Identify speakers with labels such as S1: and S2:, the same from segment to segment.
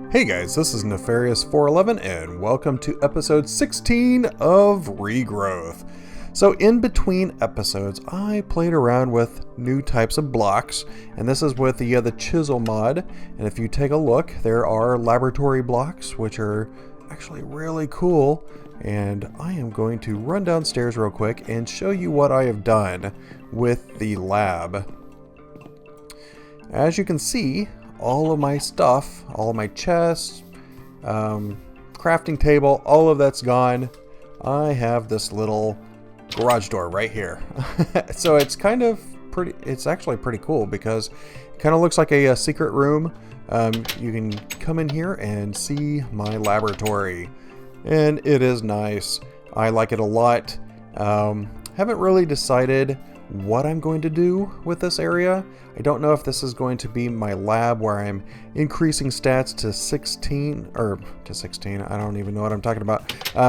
S1: Hey guys, this is Nefarious411 and welcome to episode 16 of Regrowth. So in between episodes, I played around with new types of blocks, and this is with the chisel mod. And if you take a look, there are laboratory blocks, which are actually really cool. And I am going to run downstairs real quick and show you what I have done with the lab. As you can see, all of my stuff, all of my chests, crafting table, all of that's gone. I have this little garage door right here. So it's kind of pretty, it's actually pretty cool because it kind of looks like a secret room. You can come in here and see my laboratory, and it is nice. I like it a lot. Haven't really decided what I'm going to do with this area. I don't know if this is going to be my lab where I'm increasing stats to 16, or to 16, I don't even know what I'm talking about,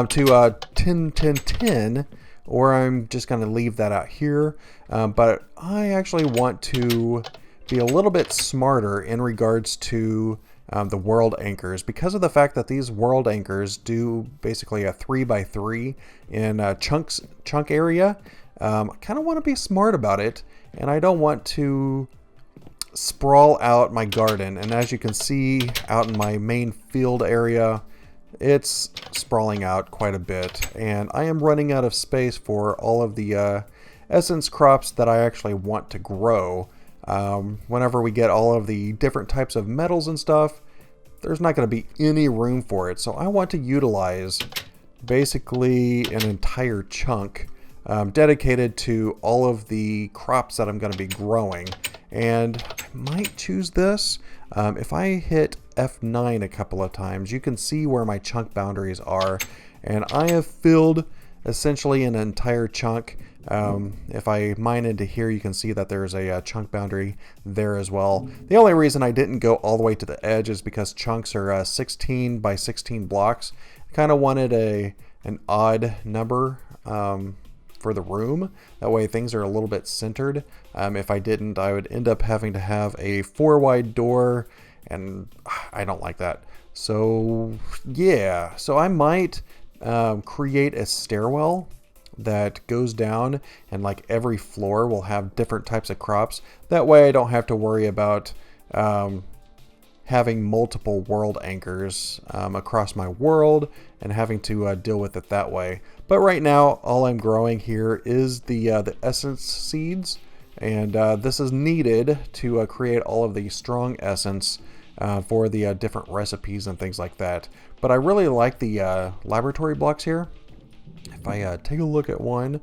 S1: to 10, 10, 10, or I'm just going to leave that out here. But I actually want to be a little bit smarter in regards to the world anchors, because of the fact that these world anchors do basically a 3x3 in chunk area. I kind of want to be smart about it, and I don't want to sprawl out my garden. And as you can see out in my main field area, it's sprawling out quite a bit, and I am running out of space for all of the essence crops that I actually want to grow. Whenever we get all of the different types of metals and stuff, there's not going to be any room for it. So I want to utilize basically an entire chunk dedicated to all of the crops that I'm going to be growing. And I might choose this. If I hit F9 a couple of times, you can see where my chunk boundaries are. And I have filled essentially an entire chunk. If I mine into here, you can see that there's a chunk boundary there as well. The only reason I didn't go all the way to the edge is because chunks are 16 by 16 blocks. I kind of wanted an odd number for the room. That way things are a little bit centered. If I didn't, I would end up having to have a 4-wide door, and I don't like that. So yeah, so I might create a stairwell that goes down, and like every floor will have different types of crops. That way I don't have to worry about having multiple world anchors across my world and having to deal with it that way. But right now, all I'm growing here is the essence seeds, and this is needed to create all of the strong essence for the different recipes and things like that. But I really like the laboratory blocks here. If I take a look at one,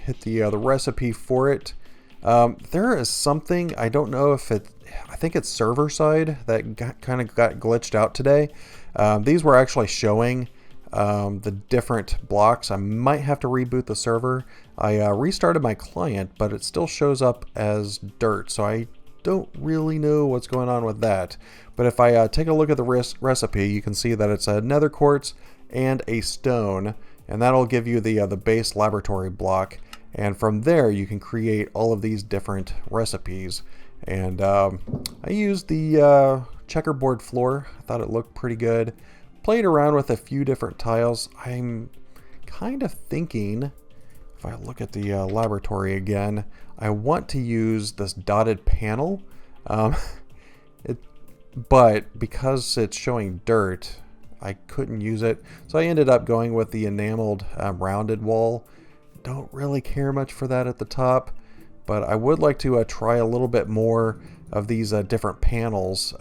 S1: hit the recipe for it, there is something, I don't know if it, I think it's server side that kind of got glitched out today. These were actually showing the different blocks. I might have to reboot the server. I restarted my client, but it still shows up as dirt, so I don't really know what's going on with that. But if I take a look at the recipe, you can see that it's a nether quartz and a stone, and that'll give you the base laboratory block. And from there, you can create all of these different recipes. And I used the checkerboard floor. I thought it looked pretty good. Played around with a few different tiles. I'm kind of thinking, if I look at the laboratory again, I want to use this dotted panel. But because it's showing dirt, I couldn't use it. So I ended up going with the enameled rounded wall. Don't really care much for that at the top, but I would like to try a little bit more of these different panels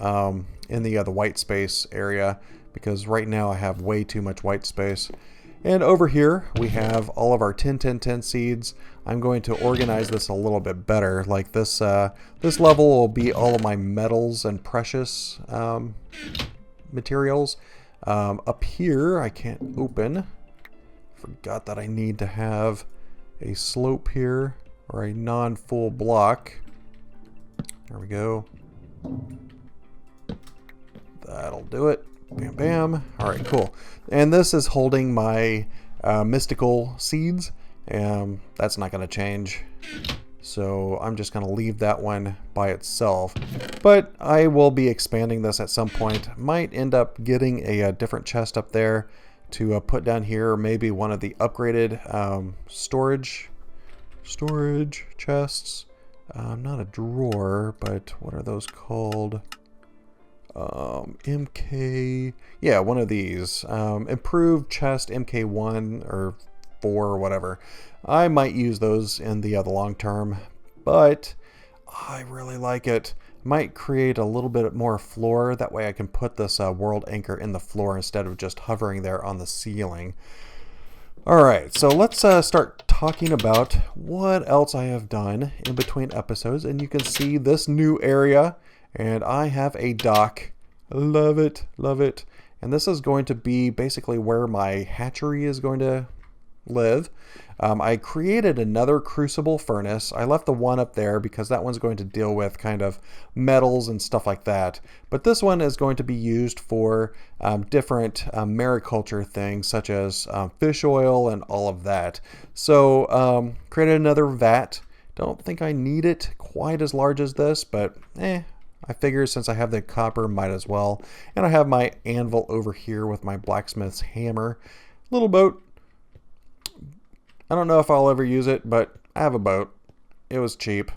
S1: in the white space area, because right now I have way too much white space. And over here we have all of our 10, 10, 10 seeds. I'm going to organize this a little bit better. Like this level will be all of my metals and precious materials. Up here I can't open. Forgot that I need to have a slope here, or a non-full block. There we go. That'll do it. Bam, bam. All right, cool. And this is holding my mystical seeds. That's not going to change. So I'm just going to leave that one by itself. But I will be expanding this at some point. Might end up getting a different chest up there to put down here, or maybe one of the upgraded storage chests. Not a drawer, but what are those called? MK, yeah, one of these. Improved chest MK1 or 4 or whatever. I might use those in the long term, but I really like it. Might create a little bit more floor. That way I can put this world anchor in the floor instead of just hovering there on the ceiling. Alright, so let's start talking about what else I have done in between episodes. And you can see this new area, and I have a dock. Love it, love it. And this is going to be basically where my hatchery is going to live. I created another crucible furnace. I left the one up there because that one's going to deal with kind of metals and stuff like that. But this one is going to be used for different mariculture things, such as fish oil and all of that. So created another vat. Don't think I need it quite as large as this, but I figure since I have the copper, might as well. And I have my anvil over here with my blacksmith's hammer. Little boat. I don't know if I'll ever use it, but I have a boat. It was cheap.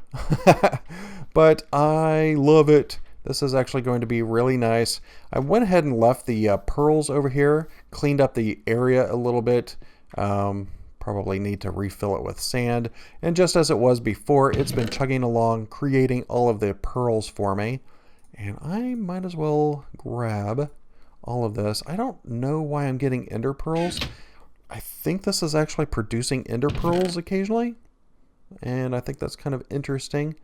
S1: But I love it. This is actually going to be really nice. I went ahead and left the pearls over here, cleaned up the area a little bit. Probably need to refill it with sand. And just as it was before, it's been chugging along, creating all of the pearls for me. And I might as well grab all of this. I don't know why I'm getting ender pearls. I think this is actually producing ender pearls occasionally, and I think that's kind of interesting.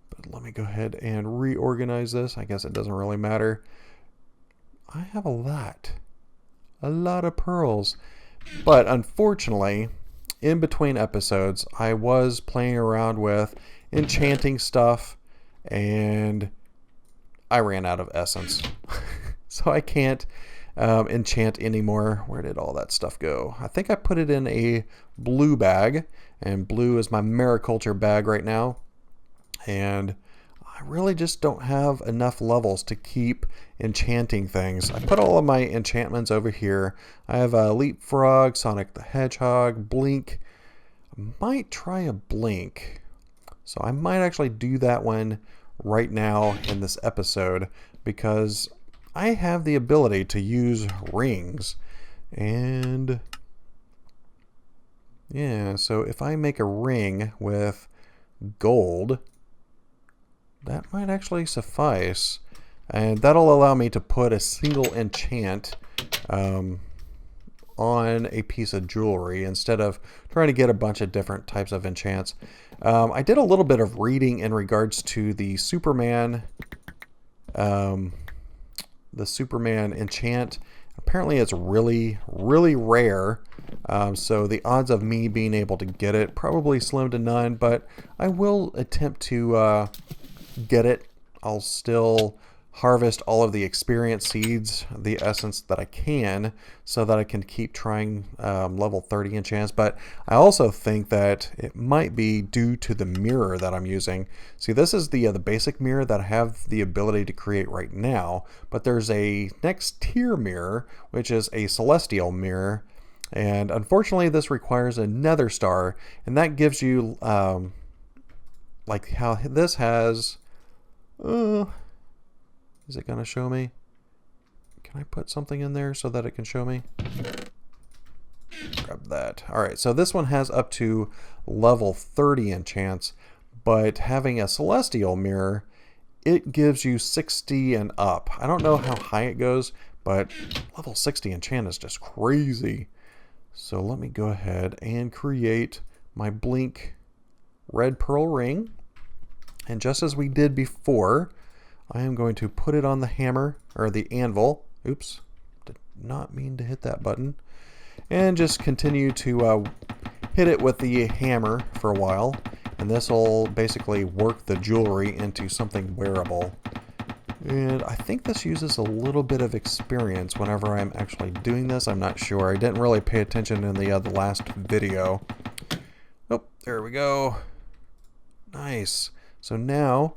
S1: But let me go ahead and reorganize this. I guess it doesn't really matter. I have a lot of pearls, but unfortunately, in between episodes, I was playing around with enchanting stuff, and I ran out of essence. So I can't enchant anymore. Where did all that stuff go? I think I put it in a blue bag, and blue is my mariculture bag right now. And I really just don't have enough levels to keep enchanting things. I put all of my enchantments over here. I have a Leapfrog, Sonic the Hedgehog, Blink. I might try a Blink. So I might actually do that one right now in this episode, because I have the ability to use rings. And yeah, so if I make a ring with gold, that might actually suffice. And that'll allow me to put a single enchant on a piece of jewelry instead of trying to get a bunch of different types of enchants. I did a little bit of reading in regards to the Superman enchant. Apparently it's really rare, so the odds of me being able to get it probably slim to none, but I will attempt to get it. I'll still harvest all of the experience seeds, the essence that I can, so that I can keep trying level 30 enchants. But I also think that it might be due to the mirror that I'm using. See, this is the basic mirror that I have the ability to create right now, but there's a next tier mirror, which is a celestial mirror, and unfortunately this requires a nether star, and that gives you like how this has is it going to show me? Can I put something in there so that it can show me? Grab that. Alright, so this one has up to level 30 enchants, but having a celestial mirror, it gives you 60 and up. I don't know how high it goes, but level 60 enchant is just crazy. So let me go ahead and create my Blink red pearl ring. And just as we did before, I am going to put it on the hammer, or the anvil. Oops, did not mean to hit that button. And just continue to hit it with the hammer for a while. And this will basically work the jewelry into something wearable. And I think this uses a little bit of experience whenever I'm actually doing this. I'm not sure. I didn't really pay attention in the last video. Oh, there we go. Nice. So now,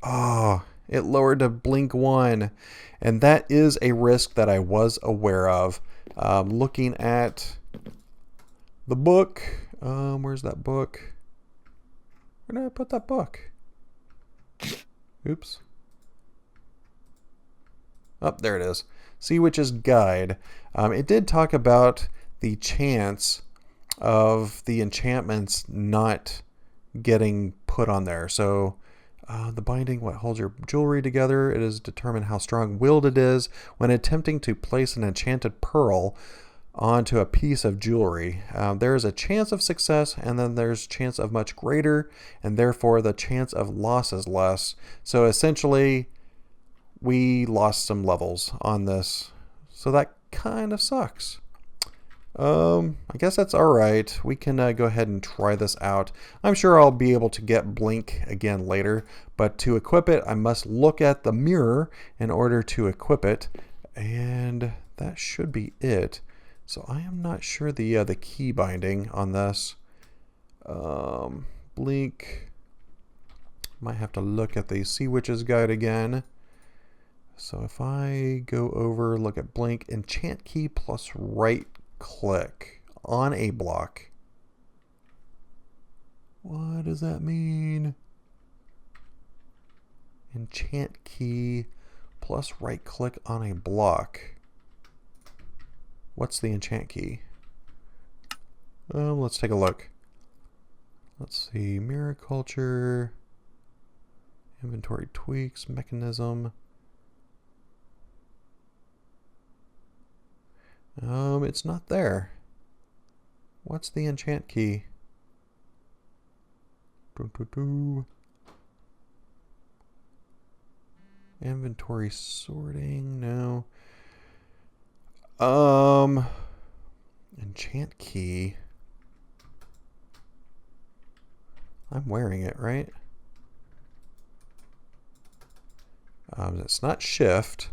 S1: oh, it lowered to blink 1. And that is a risk that I was aware of. Looking at the book. Where's that book? Where did I put that book? Oops. Oh, there it is. Sea Witch's Guide. It did talk about the chance of the enchantments not getting put on there. So the binding, what holds your jewelry together, it is determined how strong-willed it is when attempting to place an enchanted pearl onto a piece of jewelry. There is a chance of success, and then there's chance of much greater, and therefore the chance of loss is less. So essentially, we lost some levels on this. So that kind of sucks. I guess that's alright. We can go ahead and try this out. I'm sure I'll be able to get Blink again later, but to equip it, I must look at the mirror in order to equip it, and that should be it. So I am not sure the key binding on this. Blink. Might have to look at the Sea Witch's Guide again. So if I go over, look at Blink, enchant key plus right click on a block. What does that mean? Enchant key plus right click on a block. What's the enchant key? Let's take a look. Let's see. Mariculture. Inventory tweaks. Mechanism. It's not there. What's the enchant key? Inventory sorting. No. Enchant key. I'm wearing it, right? It's not shift.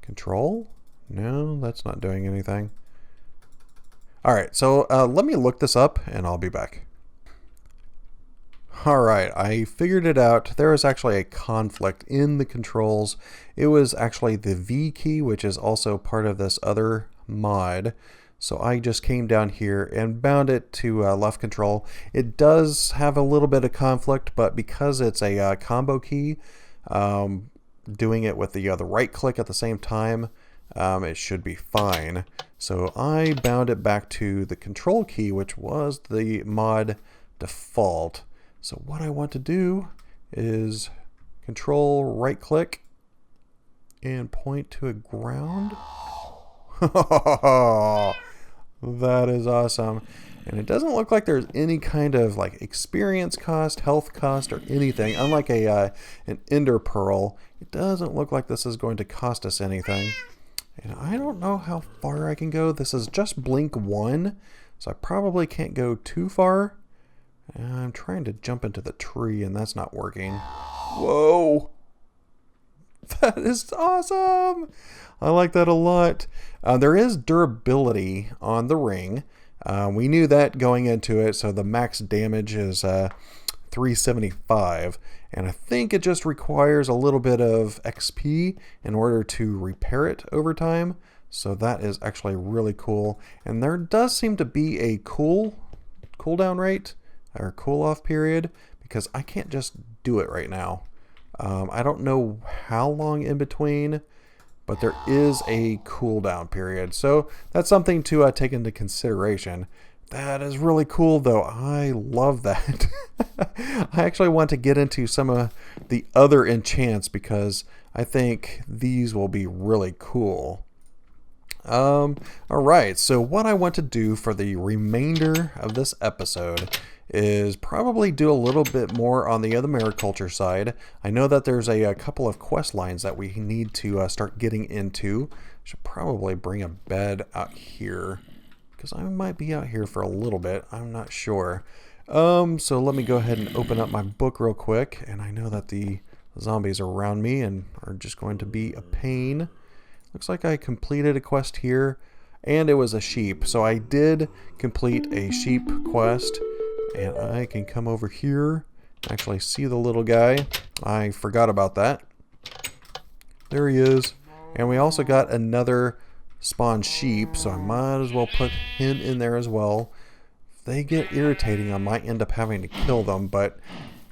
S1: Control? No, that's not doing anything. Alright, so let me look this up and I'll be back. Alright, I figured it out. There is actually a conflict in the controls. It was actually the V key, which is also part of this other mod. So I just came down here and bound it to left control. It does have a little bit of conflict, but because it's a combo key, doing it with the right click at the same time, it should be fine. So I bound it back to the control key, which was the mod default. So what I want to do is control right click and point to a ground. That is awesome. And it doesn't look like there's any kind of like experience cost, health cost, or anything. Unlike an Ender Pearl, it doesn't look like this is going to cost us anything. And I don't know how far I can go. This is just blink 1, so I probably can't go too far. And I'm trying to jump into the tree, and that's not working. Whoa! That is awesome! I like that a lot. There is durability on the ring. We knew that going into it, so the max damage is 375. And I think it just requires a little bit of XP in order to repair it over time. So that is actually really cool. And there does seem to be a cooldown rate or cool off period, because I can't just do it right now. I don't know how long in between, but there is a cooldown period. So that's something to take into consideration. That is really cool, though. I love that. I actually want to get into some of the other enchants because I think these will be really cool. Alright, so what I want to do for the remainder of this episode is probably do a little bit more on the other Mariculture side. I know that there's a couple of quest lines that we need to start getting into. Should probably bring a bed out here, because I might be out here for a little bit. I'm not sure. So let me go ahead and open up my book real quick. And I know that the zombies are around me and are just going to be a pain. Looks like I completed a quest here, and it was a sheep. So I did complete a sheep quest. And I can come over here, actually see the little guy. I forgot about that. There he is. And we also got another spawn sheep, so I might as well put him in there as well. If they get irritating, I might end up having to kill them, but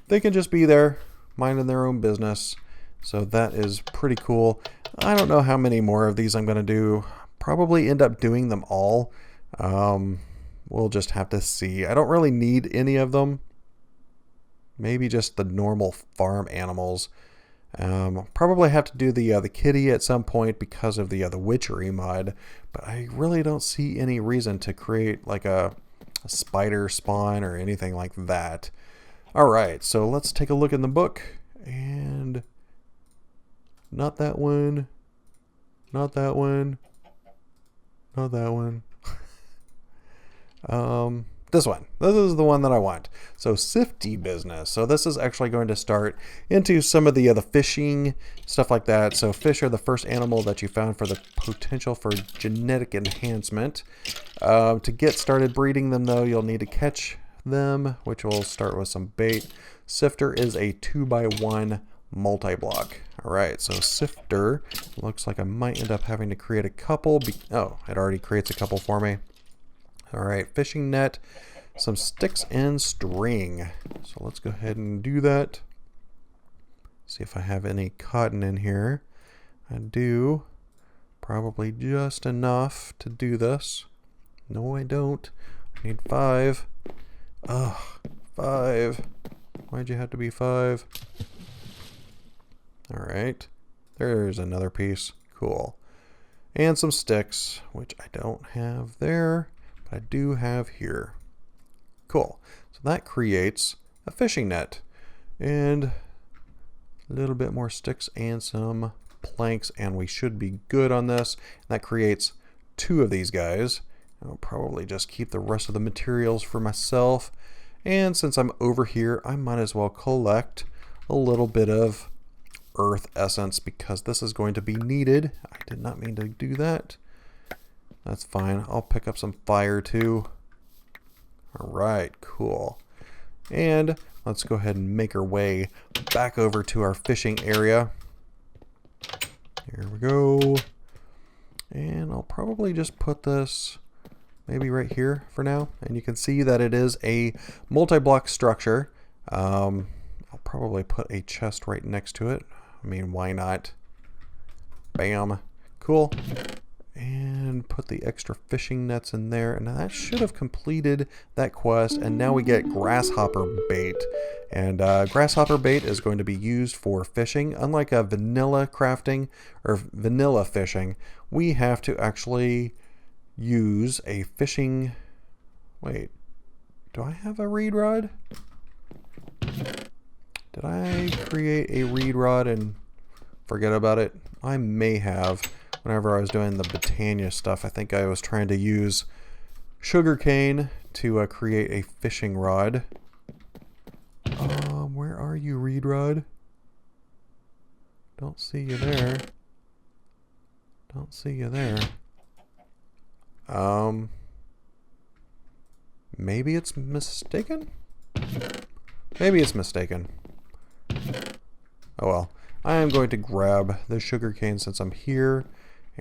S1: they can just be there, minding their own business. So that is pretty cool. I don't know how many more of these I'm going to do. Probably end up doing them all. We'll just have to see. I don't really need any of them. Maybe just the normal farm animals. Probably have to do the kitty at some point because of the witchery mod. But I really don't see any reason to create like a spider spawn or anything like that. Alright, so let's take a look in the book. And not that one. Not that one. Not that one. This one. This is the one that I want. So Sifty business. So this is actually going to start into some of the fishing, stuff like that. So fish are the first animal that you found for the potential for genetic enhancement. To get started breeding them though, you'll need to catch them, which will start with some bait. Sifter is a 2x1 multi-block. Alright, so Sifter, looks like I might end up having to create a couple. Oh, it already creates a couple for me. Alright, fishing net, some sticks and string. So let's go ahead and do that. See if I have any cotton in here. I do. Probably just enough to do this. No, I don't. I need 5. Ugh, 5. Why'd you have to be 5? Alright. There's another piece. Cool. And some sticks, which I don't have there. I do have here. Cool. So that creates a fishing net and a little bit more sticks and some planks, and we should be good on this. That creates 2 of these guys. I'll probably just keep the rest of the materials for myself. And since I'm over here, I might as well collect a little bit of earth essence because this is going to be needed. I did not mean to do that. That's fine. I'll pick up some fire too. Alright, cool. And let's go ahead and make our way back over to our fishing area. Here we go. And I'll probably just put this maybe right here for now. And you can see that it is a multi-block structure. I'll probably put a chest right next to it. I mean, why not? Bam. Cool. And put the extra fishing nets in there, and that should have completed that quest. And now we get grasshopper bait, and grasshopper bait is going to be used for fishing. Unlike a vanilla crafting or vanilla fishing, we have to actually use a fishing. Wait, do I have a reed rod? Did I create a reed rod and forget about it? I may have. Whenever I was doing the Britannia stuff, I think I was trying to use sugarcane to create a fishing rod. Where are you, reed rod? Don't see you there. Don't see you there. Maybe it's mistaken? Maybe it's mistaken. Oh well. I am going to grab the sugarcane since I'm here.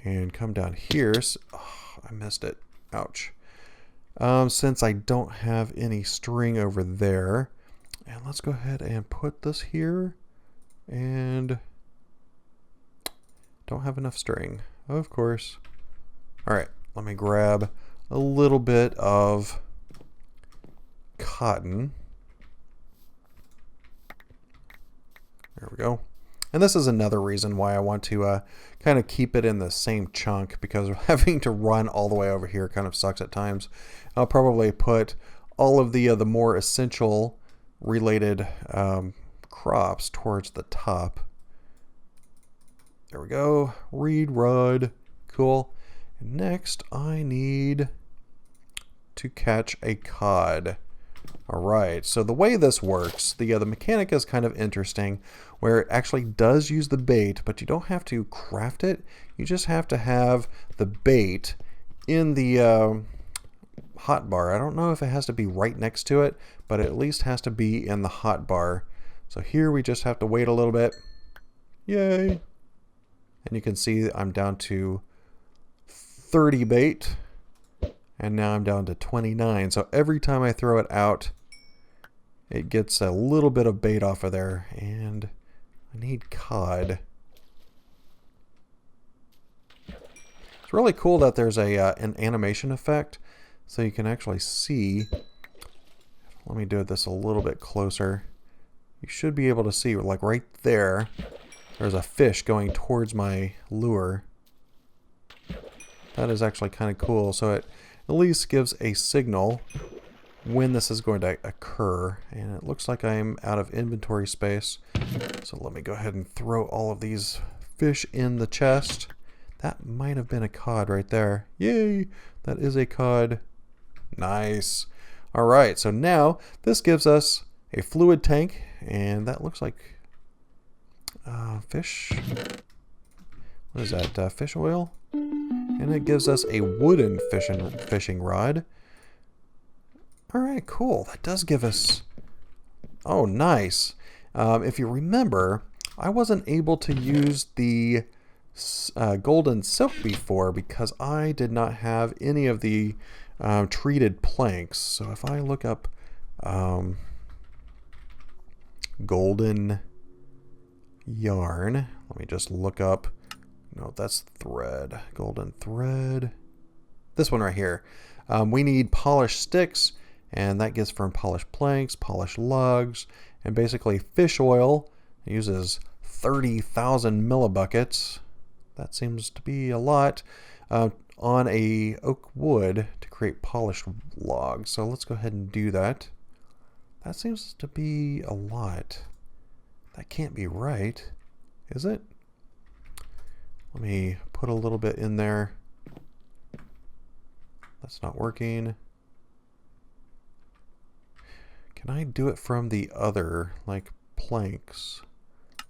S1: And come down here. Oh, I missed it. Ouch. Since I don't have any string over there. And let's go ahead and put this here. And don't have enough string. Of course. Alright. Let me grab a little bit of cotton. There we go. And this is another reason why I want to kind of keep it in the same chunk, because having to run all the way over here kind of sucks at times. I'll probably put all of the more essential related crops towards the top. There we go. Reed rod. Cool. And next I need to catch a cod. Alright, so the way this works, the mechanic is kind of interesting, where it actually does use the bait, but you don't have to craft it. You just have to have the bait in the hot bar. I don't know if it has to be right next to it, but it at least has to be in the hot bar. So here we just have to wait a little bit. Yay! And you can see I'm down to 30 bait. And now I'm down to 29. So every time I throw it out, it gets a little bit of bait off of there. And I need cod. It's really cool that there's an animation effect. So you can actually see. Let me do this a little bit closer. You should be able to see, like right there, there's a fish going towards my lure. That is actually kind of cool. So it at least gives a signal when this is going to occur. And it looks like I'm out of inventory space. So let me go ahead and throw all of these fish in the chest. That might have been a cod right there. Yay! That is a cod. Nice. All right, so now this gives us a fluid tank, and that looks like fish. What is that? Fish oil? And it gives us a wooden fishing rod. All right, cool. That does give us... Oh, nice. If you remember, I wasn't able to use the golden silk before because I did not have any of the treated planks. So if I look up golden yarn, let me just look up. No, that's thread. Golden thread. This one right here. We need polished sticks, and that gets from polished planks, polished lugs, and basically fish oil. It uses 30,000 millibuckets. That seems to be a lot on a oak wood to create polished logs. So let's go ahead and do that. That seems to be a lot. That can't be right, is it? Let me put a little bit in there. That's not working. Can I do it from the other, like planks?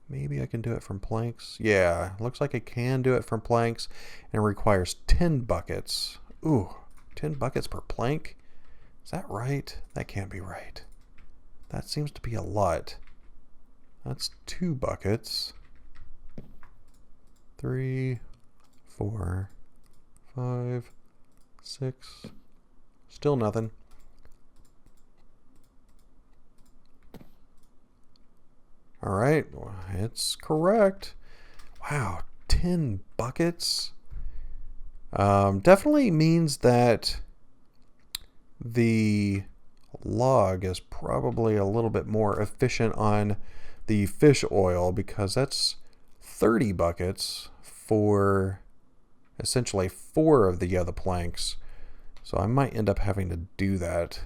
S1: Maybe I can do it from planks. Yeah, looks like I can do it from planks. And it requires 10 buckets. Ooh, 10 buckets per plank? Is that right? That can't be right. That seems to be a lot. That's 2 buckets. 3, 4, 5, 6. Still nothing. All right, it's correct. Wow, 10 buckets. Definitely means that the log is probably a little bit more efficient on the fish oil because that's 30 buckets for essentially 4 of the other planks. So I might end up having to do that.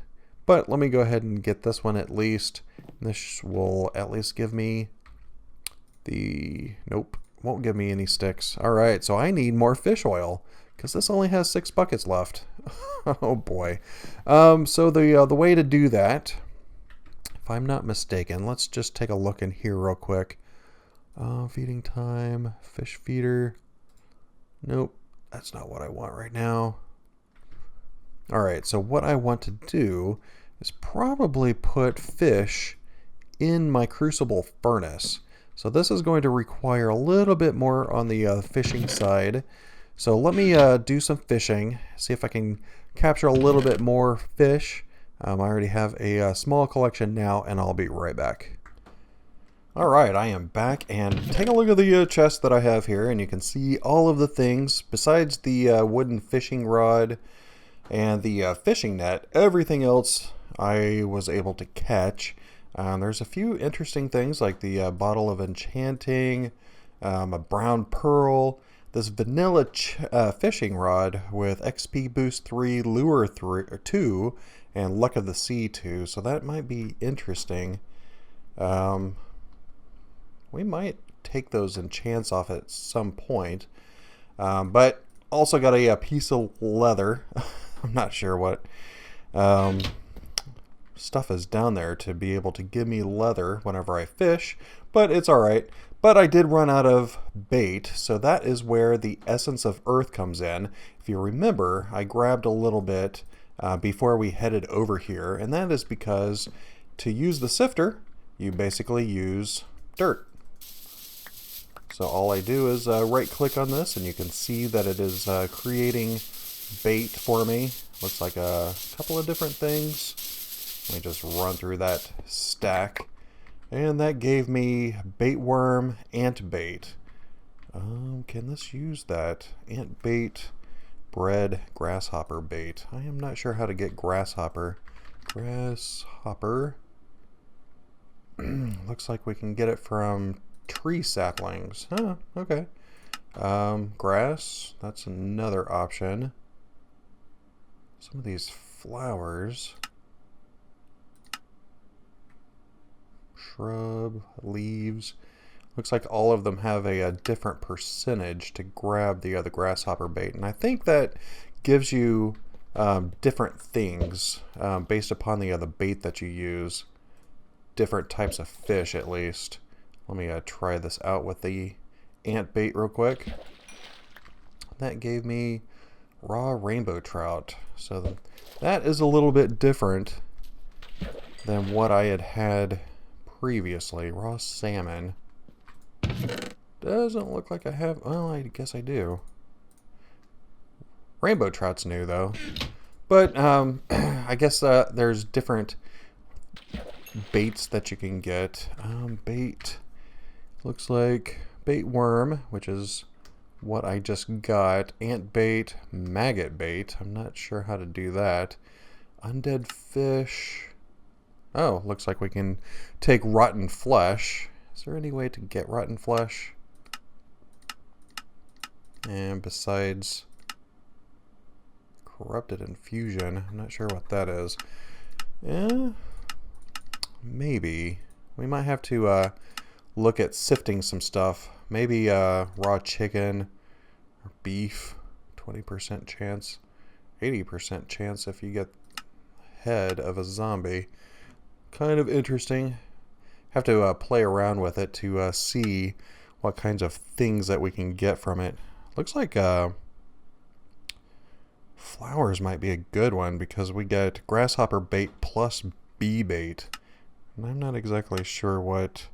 S1: But let me go ahead and get this one at least. This will at least give me the... Nope, won't give me any sticks. All right, so I need more fish oil because this only has 6 buckets left. Oh boy. So the way to do that, if I'm not mistaken, let's just take a look in here real quick. Feeding time, fish feeder. Nope, that's not what I want right now. All right, so what I want to do is probably put fish in my crucible furnace. So this is going to require a little bit more on the fishing side. So let me do some fishing, see if I can capture a little bit more fish. I already have a small collection now, and I'll be right back. All right, I am back, and take a look at the chest that I have here, and you can see all of the things besides the wooden fishing rod and the fishing net. Everything else I was able to catch. There's a few interesting things like the bottle of enchanting, a brown pearl, this vanilla fishing rod with XP boost 3, lure 2, and luck of the sea 2. So that might be interesting. We might take those enchants off at some point. But also got a piece of leather. I'm not sure what stuff is down there to be able to give me leather whenever I fish, but it's alright. But I did run out of bait, so that is where the essence of earth comes in. If you remember, I grabbed a little bit before we headed over here, and that is because to use the sifter, you basically use dirt. So all I do is right click on this, and you can see that it is creating bait for me. Looks like a couple of different things. Let me just run through that stack. And that gave me bait worm, ant bait. Can this use that? Ant bait, bread, grasshopper bait. I am not sure how to get grasshopper. Grasshopper. Looks like we can get it from tree saplings. Huh, okay. Grass, that's another option. Some of these flowers. Shrub, leaves. Looks like all of them have a different percentage to grab the other grasshopper bait. And I think that gives you different things based upon the bait that you use. Different types of fish, at least. Let me try this out with the ant bait real quick. That gave me raw rainbow trout. So that is a little bit different than what I had previously. Raw salmon. Doesn't look like I have. Well, I guess I do. Rainbow trout's new though. But I guess there's different baits that you can get. Bait looks like bait worm, which is what I just got. Ant bait, maggot bait. I'm not sure how to do that. Undead fish. Oh, looks like we can take rotten flesh. Is there any way to get rotten flesh? And besides corrupted infusion, I'm not sure what that is. Maybe. We might have to look at sifting some stuff. Maybe raw chicken or beef. 20% chance. 80% chance if you get head of a zombie. Kind of interesting. Have to play around with it to see what kinds of things that we can get from it. Looks like flowers might be a good one because we get grasshopper bait plus bee bait. And I'm not exactly sure what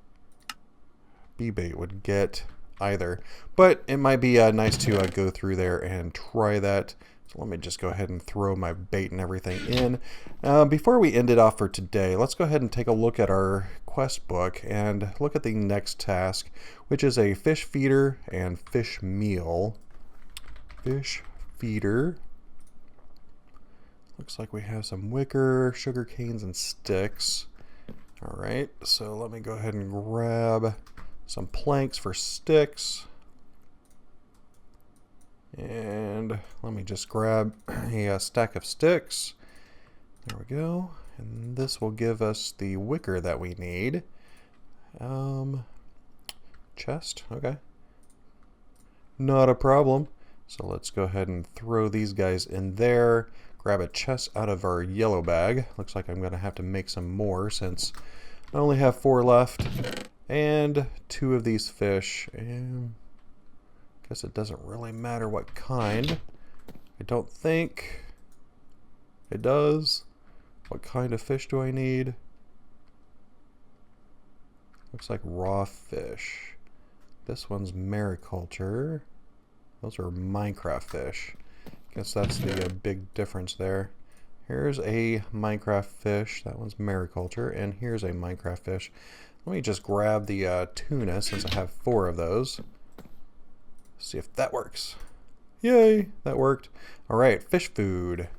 S1: bee bait would get either. But it might be nice to go through there and try that. So let me just go ahead and throw my bait and everything in. Before we end it off for today, let's go ahead and take a look at our quest book and look at the next task, which is a fish feeder and fish meal. Fish feeder. Looks like we have some wicker, sugar canes, and sticks. Alright, so let me go ahead and grab some planks for sticks. And let me just grab a stack of sticks. There we go. And this will give us the wicker that we need. Chest, okay. Not a problem. So let's go ahead and throw these guys in there. Grab a chest out of our yellow bag. Looks like I'm going to have to make some more since I only have 4 left. And 2 of these fish. And guess it doesn't really matter what kind. I don't think it does. What kind of fish do I need? Looks like raw fish. This one's Mariculture. Those are Minecraft fish. Guess that's the big difference there. Here's a Minecraft fish. That one's Mariculture. And here's a Minecraft fish. Let me just grab the tuna since I have 4 of those. See if that works. Yay, that worked. All right, fish food.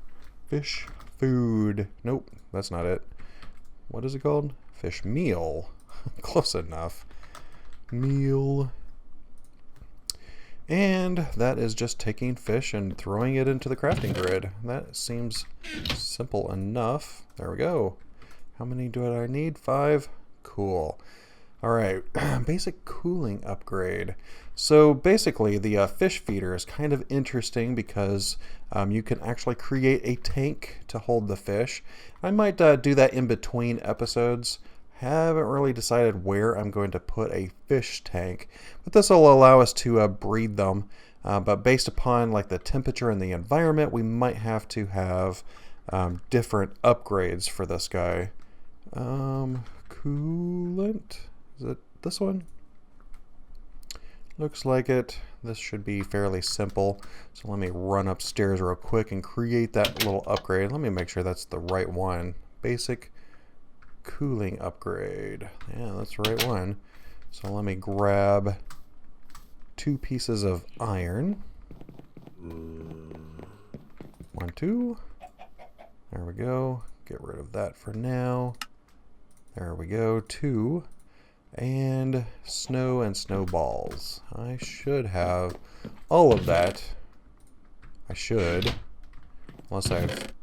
S1: Fish food. Nope, that's not it. What is it called? Fish meal. Close enough. Meal. And that is just taking fish and throwing it into the crafting grid. That seems simple enough. There we go. How many do I need? 5? Cool. Alright, basic cooling upgrade. So basically the fish feeder is kind of interesting because you can actually create a tank to hold the fish. I might do that in between episodes. Haven't really decided where I'm going to put a fish tank, but this will allow us to breed them. But based upon like the temperature and the environment, we might have to have different upgrades for this guy. Coolant? Is it this one? Looks like it. This should be fairly simple. So let me run upstairs real quick and create that little upgrade. Let me make sure that's the right one. Basic cooling upgrade. Yeah, that's the right one. So let me grab 2 pieces of iron. 1, 2. There we go. Get rid of that for now. There we go. 2. And snow and snowballs. I should have all of that. I should. Unless I've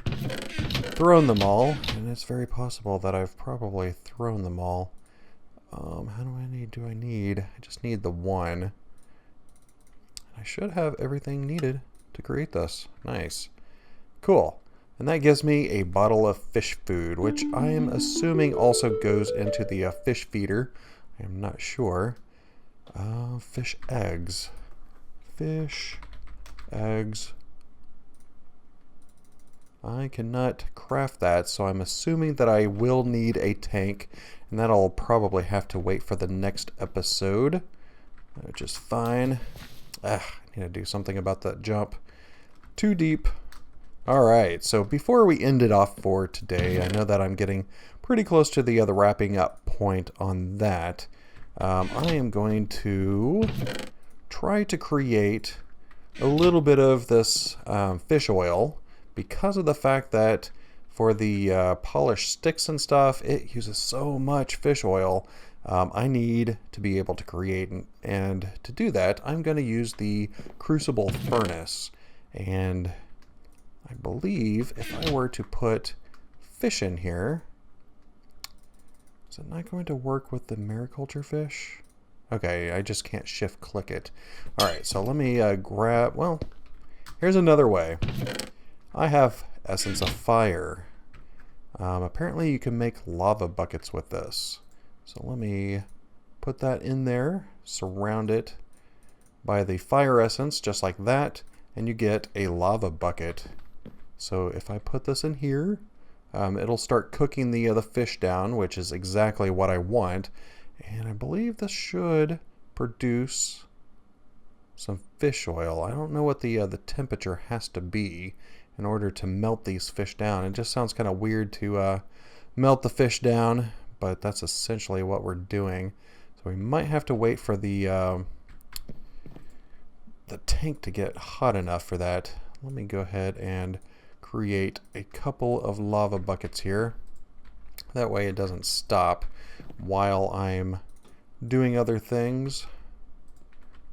S1: thrown them all. And it's very possible that I've probably thrown them all. How do I need? I just need the 1. I should have everything needed to create this. Nice. Cool. And that gives me a bottle of fish food, which I am assuming also goes into the fish feeder. I'm not sure. Fish eggs. Fish eggs. I cannot craft that, so I'm assuming that I will need a tank, and that'll probably have to wait for the next episode, which is fine. I need to do something about that jump. Too deep. Alright, so before we end it off for today, I know that I'm getting pretty close to the other wrapping up point on that. I am going to try to create a little bit of this fish oil, because of the fact that for the polished sticks and stuff, it uses so much fish oil. I need to be able to create, and to do that, I'm going to use the crucible furnace. And I believe if I were to put fish in here, is it not going to work with the mariculture fish? Okay, I just can't shift click it. Alright, so let me grab, well, here's another way. I have essence of fire. Apparently you can make lava buckets with this. So let me put that in there, surround it by the fire essence, just like that, and you get a lava bucket. So if I put this in here, it'll start cooking the fish down, which is exactly what I want. And I believe this should produce some fish oil. I don't know what the temperature has to be in order to melt these fish down. It just sounds kind of weird to melt the fish down, but that's essentially what we're doing. So we might have to wait for the tank to get hot enough for that. Let me go ahead and create a couple of lava buckets here. That way it doesn't stop while I'm doing other things.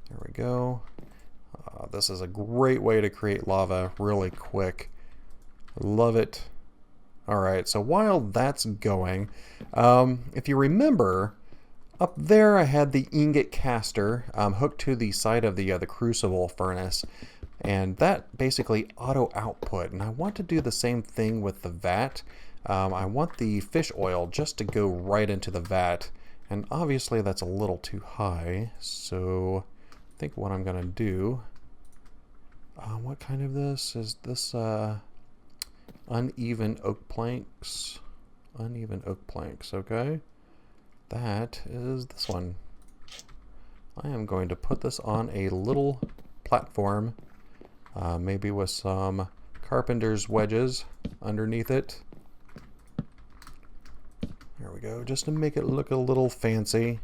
S1: There we go. This is a great way to create lava really quick. Love it. Alright, so while that's going, if you remember, up there I had the ingot caster hooked to the side of the crucible furnace, and that basically auto output, and I want to do the same thing with the vat. I want the fish oil just to go right into the vat, and obviously that's a little too high, so I think what I'm going to do, what kind of this? Is this uneven oak planks? Uneven oak planks, okay. That is this one. I am going to put this on a little platform, maybe with some carpenter's wedges underneath it. There we go, just to make it look a little fancy.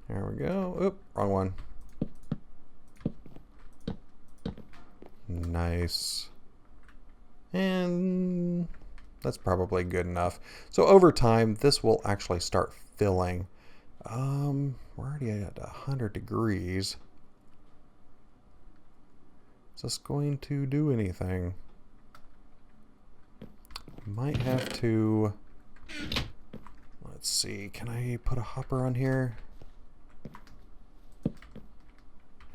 S1: There we go. Oop, wrong one. Nice. And that's probably good enough. So over time, this will actually start filling. We're already at 100 degrees. Is this going to do anything? Might have to... Let's see, can I put a hopper on here?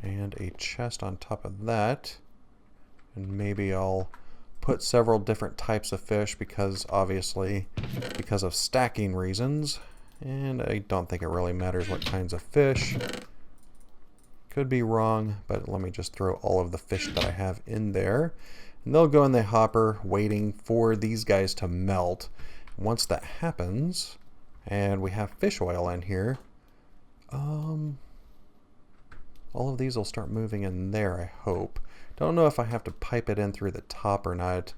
S1: And a chest on top of that. And maybe I'll put several different types of fish because obviously because of stacking reasons. And I don't think it really matters what kinds of fish. Could be wrong, but let me just throw all of the fish that I have in there. And they'll go in the hopper waiting for these guys to melt. Once that happens, and we have fish oil in here, all of these will start moving in there, I hope. Don't know if I have to pipe it in through the top or not,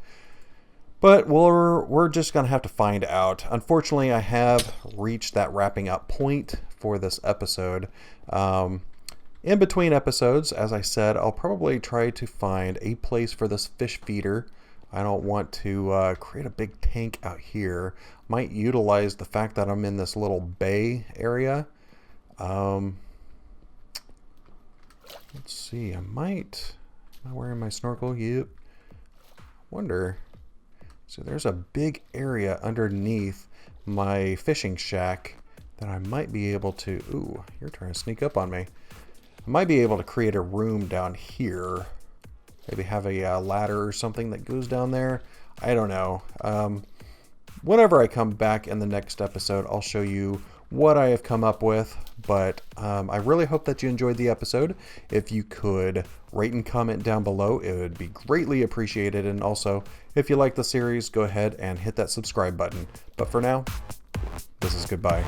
S1: but we're just going to have to find out. Unfortunately, I have reached that wrapping up point for this episode. In between episodes, as I said, I'll probably try to find a place for this fish feeder. I don't want to create a big tank out here. Might utilize the fact that I'm in this little bay area. Let's see, am I wearing my snorkel? Yep. Wonder. So there's a big area underneath my fishing shack that I might be able to... Ooh, you're trying to sneak up on me. I might be able to create a room down here. Maybe have a ladder or something that goes down there. I don't know. Whenever I come back in the next episode, I'll show you what I have come up with. But I really hope that you enjoyed the episode. If you could rate and comment down below, it would be greatly appreciated. And also, if you like the series, go ahead and hit that subscribe button. But for now, this is goodbye.